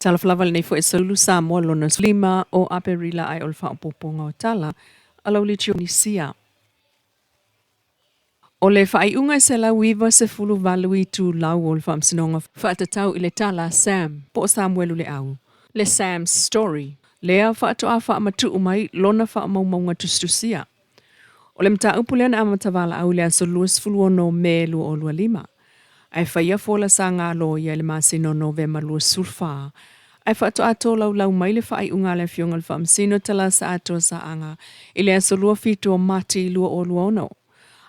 Talafalava nei fo e saulu Samoa lona lima o aperila ai o le whaapoponga o tala, alau li Polynesia. O le whaiunga se la wiva se fulu valu i tu lau o le whaamsinonga whaatatau i le tala Sam, po Samuelu le au. Le Sam's story. Lea whaatoa whaamatu umai lona whaamaumaunga tustusia. O le mta upulea na amatavala au le aso luas fulu ono me lua o lua lima. Ai whaia fola sa ngā lo ia le masino novema lua sulfa. Ai whaato ato lau mai le whai unga le fionga le whaamsino tala sa ato sa anga. I le aso lua fitu o mati lua o lua ono.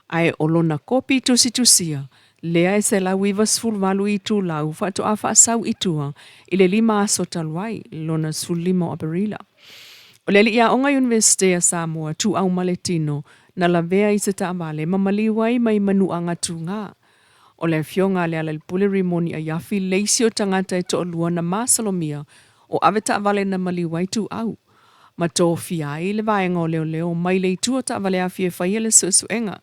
Ai o lona kopi tusia. Lea e se la wiva sful valu i tu lau whaato a whaasau i tua. I le lima aso taluai lona sful lima o aperila. O le li ia onga Universite a Samoa tu au maletino na la vea i se taamale mamaliwai mai manuanga tu ngā. O le fionga le ala le pule rimoni a yafi leisi o tangata e to lua na masalomia o aveta vale na maliwai tu au. Ma tō fiai le vaenga o leo mai le tu o ta vale a fie whaia le suenga.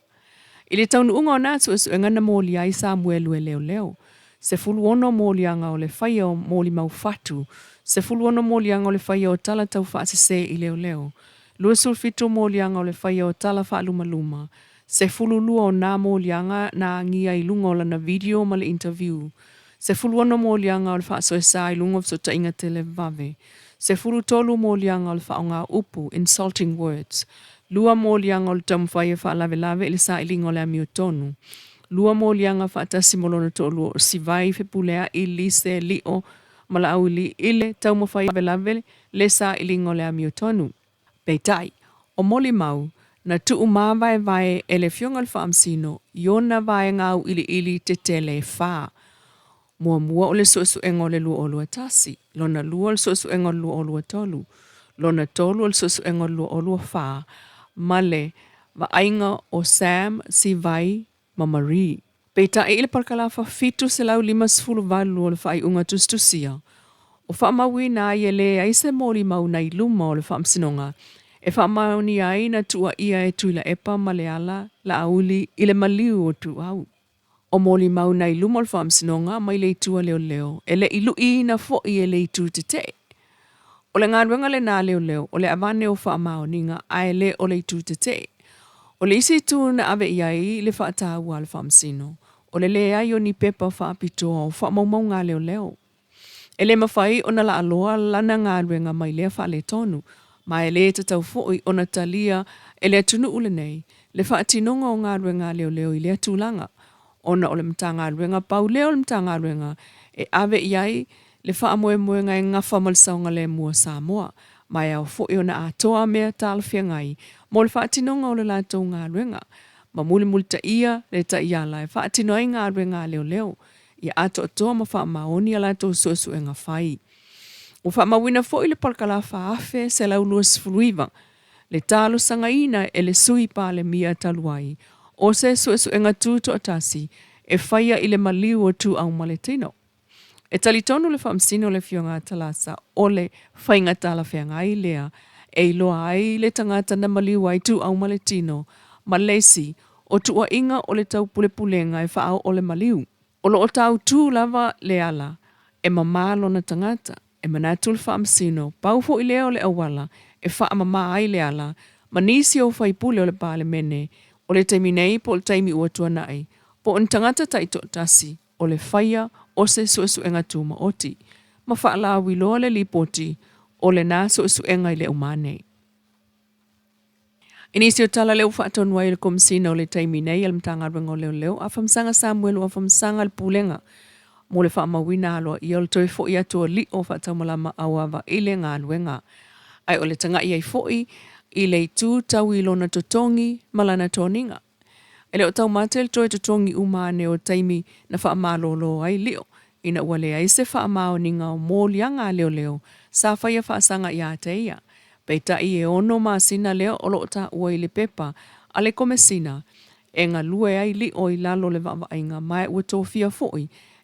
I le taunu unga o nā suenga na mōli ai Samuelu e leo. Se fulu ono mōli anga o le whaia o mōli mau fatu. Se fulu ono mōli anga o le whaia o tala tau whaasese i leo. Lua sulfito mōli anga o le whaia o tala wha luma. Se fulu lua o nā mōlianga nā ngia i lunga o lana video ma le interview. Se fulu ono mōlianga o le wha soesa i lunga o so ta inga tele vave. Se fulu tolu mōlianga o le wha o ngā upu, insulting words. Lua mōlianga o le tamuwhaia wha lave ili sa ilinga o le amio tonu. Lua mōlianga wha atasi molona tolu o sivai fepulea i lise li o mala au li ile tamuwhaia lave le sa ilinga o le amio tonu. Peitai, o moli mau, na tu vai ele fionga whaamsino, iona vai ngau ili te tele wha. Mua o le suesu engo le lua o lua tasi, lona lua le suesu engo lua o lua tolu, lona tolu le suesu engo lua o lua wha, male va ainga o Sam si vai mamari. Peita e ile parkalafa fitu se lau 5 valu o le whai unga tustusia. O whaamawi na iele aise moli mau nei luma o le whaamsinonga, e whaamauni ai na tua ia e tuila epa maleala la auli ile maliu o tu au. O moli mau nei lumol whaamsinonga mai le tua leo. E le ilu i na fo i e le tu te. O le ngāruenga le nā leo, o le avane o whaamauninga ai le o le tu te. O le isi tu na ave iai le whaataua le whaamsino. O le ai o ni pepa whaapitoa o whaamaumaunga leo. E le mawhai o na la aloa lana ngāruenga mai lea wha le tonu. Ma e le te tau fo'i o na talia e le atunu ule nei, le whaatinonga o ngā ruenga leo i le atulanga. Ona o le mta ngā ruenga pau leo le mta ngā ruenga e ave iai le whaamoe ngai ngafa malsaunga le mua Samoa. Ma e au fo'i o na atoa mea talawhia ngai, mo le whaatinonga o le lātou ngā ruenga. Ma muli ta ia le ta ia lai whaatinoi ngā ruenga leo. Ia ato atoa ma whaamaoni a lātou suesu e ngā whai. O whaamawina fo i le palkala whaafe se lau lua sfuruiva. Le talo sangaina e le sui pa le mia taluai. O se suesu e ngā tūto atasi e whaia i le maliu o tu au maletino. E talitonu le whaamsino le fionga talasa o le whainga tala whengai lea e iloa ai le tangata na maliu ai tu au maletino ma lesi o tua inga o le tau pulepulenga e whaau o le maliu. O lo o tau tū lava le ala e mamalo na tangata. E manatul whaamsino, paufo i leo le awala, e whaamama ai le ala, manisi o whaipule o le pāle mene, o le taimi nei po le taimi ua tuanai, po on tangata taito tasi, o le whaia o se suesu enga tūma oti, ma whaala wiloa le lipoti, o le nā suesu enga i le umane. Inisi o tala leo whaatonua i le komsina o le taimi nei, al mtanga rengo leo, a whamsanga Samuel o a whamsanga le pulenga, mo le whaamawina aloa i ol toi fo i atua li o whaatamalama awawa i le ngā luenga. Ai o le tanga i ai fo i le tū tau i lona totongi malana tōninga. E le o tau mate le toi totongi umane o taimi na whaamalolo ai leo. Ina ua le ai se whaamaoninga o mōlianga leo, sa whaia whaasanga i ate ia. Peita i e ono maasina leo o lo ta ua i le pepa, a le komesina, e ngā lue ai li o i lalo le wawaainga mai ua tōwhia fo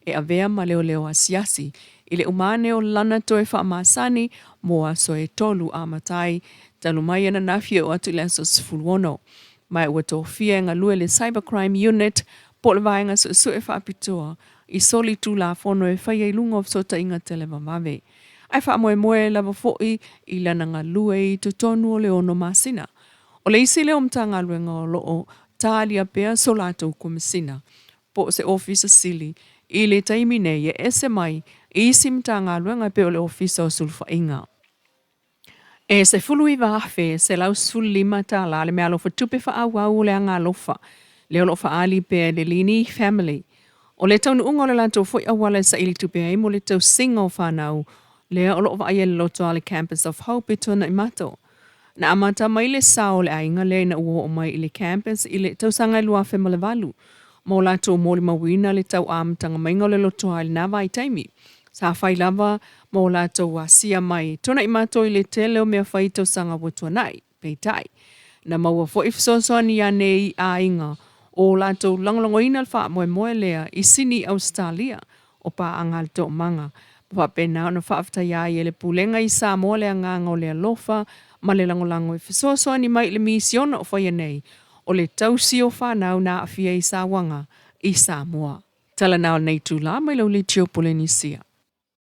e avea ma leo asiasi. I le umane o lana toe whaamasani moa so e tolu a matai talumai ana nafia o atu lenso sfuluono. Mai ua tō fia ngā lue le Cybercrime Unit po le vaenga so e whaapitoa i soli tu la fono e whaia i lunga o sota inga tele mamawe. Ai wha moe lava fo'i I lana ngā lue I tu tonu o le ono masina. O le isi leo mtanga luenga o loo tālia pea so lātou kumasina. Po se ofisa sili I le taimi nei ese mai I isi mtanga luenga pe o le ofisa o sulfa inga. E se fulu I wafe se lau sulima TALA le mea lofa tupe wha au le anga lofa. Leo lofa ali pe le lini family. O le taunu unga le lanto foi awala sa ili tupe ai mo le tau singa o whanau. Lea o loo aia le loto ale Campus of Hope I tona I mato. Na amata mai le sao le ainga le na ua o mai I le campus I le tau sanga lua fe ma le valu. Mo lato mōli mawina le tau amtanga mainga le loto ale nawa I taimi. Sa whai lava mo lato wa sia mai. Tona I mato I le tele o mea whai tau sanga watua nai. Peitai. Na maua fo ifsoso ni ane I inga. O lato langolongo ina le wha moe lea I sini Australia. O pa angal to manga. Pa pena ona whaafta ia le pulenga I Samoa le anganga o le alofa. Ma le langolango I fisoso ni mai le misiona o whaia nei. O le tausi o whanau na awhia I Sawanga I Samoa. Tala nao nei tū la mai lau le tio Polynesia.